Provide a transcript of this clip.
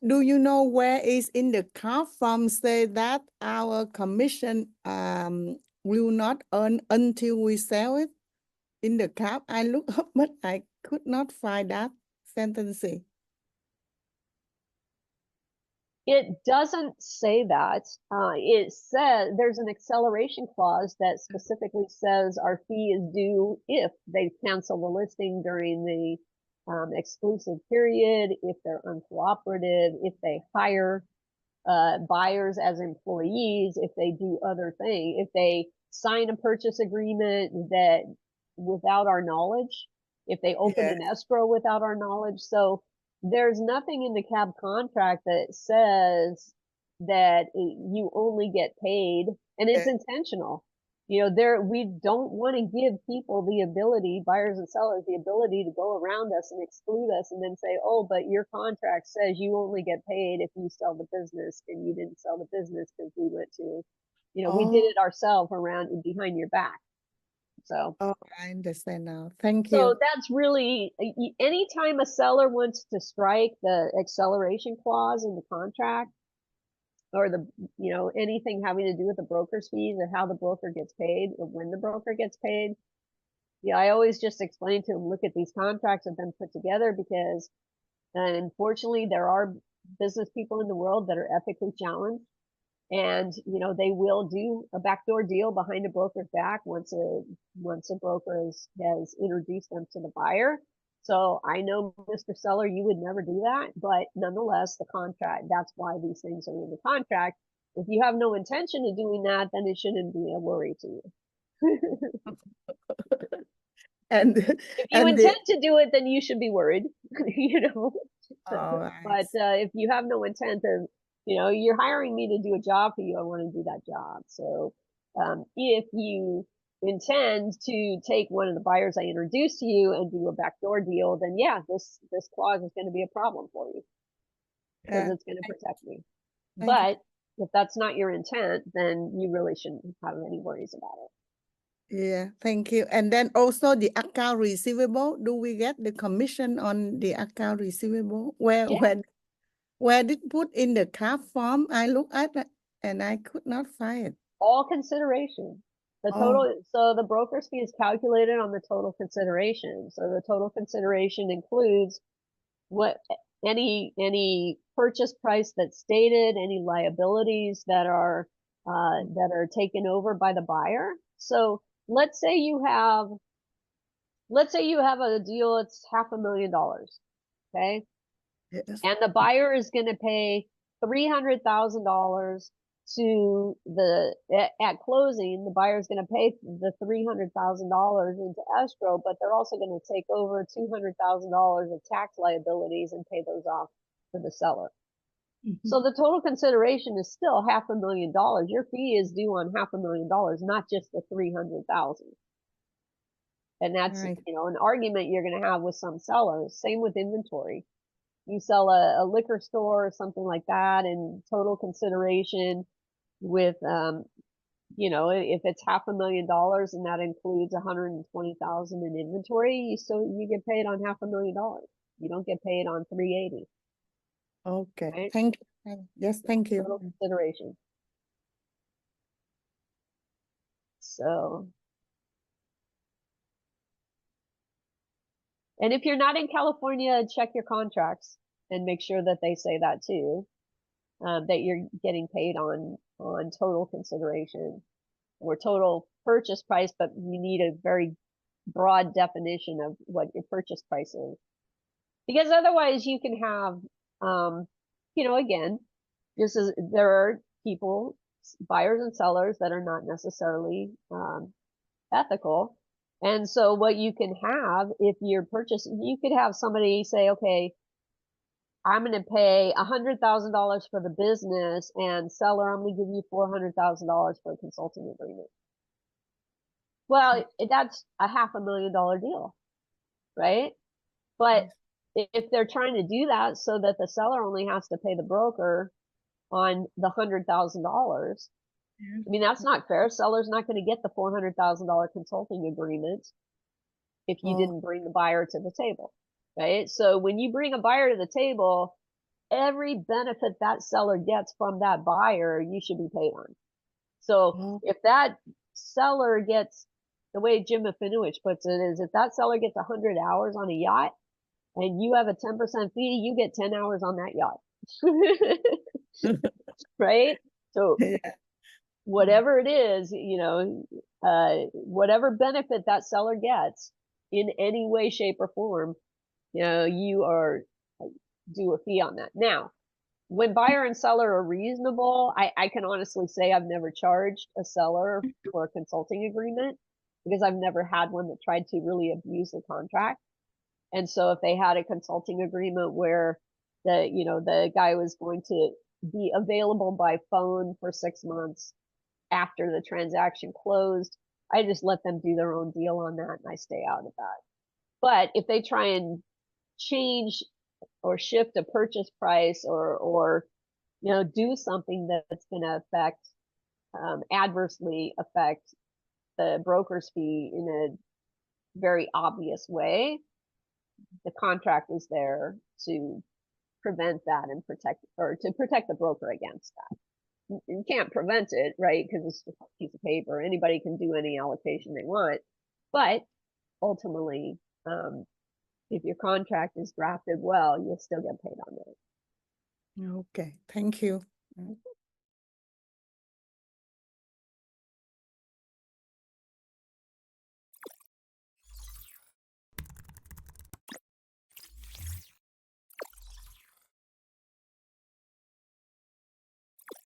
do you know where is in the CAP form say that our commission will not earn until we sell it? In the CAP, I look up, but I could not find that sentence. It doesn't say that. It says there's an acceleration clause that specifically says our fee is due if they cancel the listing during the exclusive period, if they're uncooperative, if they hire buyers as employees, if they do other things, if they sign a purchase agreement that without our knowledge, if they open an escrow without our knowledge. So there's nothing in the cab contract that says that you only get paid, and it's intentional. You know, we don't want to give people the ability, buyers and sellers, the ability to go around us and exclude us and then say, oh, but your contract says you only get paid if you sell the business, and you didn't sell the business because we went to, we did it ourselves around behind your back. So, I understand now. Thank you. So that's really, anytime a seller wants to strike the acceleration clause in the contract, or anything having to do with the broker's fees or how the broker gets paid or when the broker gets paid, I always just explain to them, look at these contracts that have been put together, because unfortunately there are business people in the world that are ethically challenged, and they will do a backdoor deal behind a broker's back once a broker has introduced them to the buyer. So I know, Mr. Seller, you would never do that, but nonetheless, the contract, that's why these things are in the contract. If you have no intention of doing that, then it shouldn't be a worry to you. And if you intend to do it, then you should be worried, But if you have no intent of, you're hiring me to do a job for you, I want to do that job. So if you intend to take one of the buyers I introduced to you and do a backdoor deal, then yeah, this clause is going to be a problem for you, because it's going to protect me. But if that's not your intent, then you really shouldn't have any worries about it. Yeah, thank you. And then also the account receivable, do we get the commission on the account receivable? Where did put in the CAP form? I look at it and I could not find it. All consideration. The total, so the broker's fee is calculated on the total consideration. So the total consideration includes what any purchase price that's stated, any liabilities that are taken over by the buyer. So let's say you have a deal, it's $500,000, okay? Yes. And the buyer is going to pay $300,000 to at closing. The buyer is going to pay the $300,000 into escrow, but they're also going to take over $200,000 of tax liabilities and pay those off to the seller. So the total consideration is still $500,000. Your fee is due on $500,000, not just the $300,000. And that's, an argument you're going to have with some sellers. Same with inventory. You sell a liquor store or something like that, and total consideration with, if it's $500,000 and that includes $120,000 in inventory, you get paid on $500,000. You don't get paid on $380,000. Okay, right? Thank you. Yes, thank you. Total consideration. So, and if you're not in California, check your contracts and make sure that they say that too, that you're getting paid on total consideration or total purchase price, but you need a very broad definition of what your purchase price is. Because otherwise you can have, again, just as there are people, buyers and sellers, that are not necessarily ethical. And so what you can have, if you're purchasing, you could have somebody say, okay, I'm going to pay $100,000 for the business, and seller, I'm going to give you $400,000 for a consulting agreement. Well, that's a $500,000 deal, right? But if they're trying to do that so that the seller only has to pay the broker on the $100,000, I mean, that's not fair. Seller's not going to get the $400,000 consulting agreement if you didn't bring the buyer to the table, right? So when you bring a buyer to the table, every benefit that seller gets from that buyer, you should be paid on. So Oh. if that seller gets, the way Jim Afinovich puts it is, if that seller gets 100 hours on a yacht and you have a 10% fee, you get 10 hours on that yacht. Right? So Yeah. whatever it is, you know, whatever benefit that seller gets in any way, shape, or form, you know, you are due a fee on that. Now, when buyer and seller are reasonable, I can honestly say I've never charged a seller for a consulting agreement because I've never had one that tried to really abuse the contract. And so if they had a consulting agreement where the, you know, the guy was going to be available by phone for 6 months after the transaction closed, I just let them do their own deal on that and I stay out of that. But if they try and change or shift a purchase price or you know, do something that's going to affect, adversely affect the broker's fee in a very obvious way, the contract is there to prevent that and protect, or to protect the broker against that. You can't prevent it, right? Because it's just a piece of paper. Anybody can do any allocation they want. But ultimately, if your contract is drafted well, you'll still get paid on it. Okay, thank you.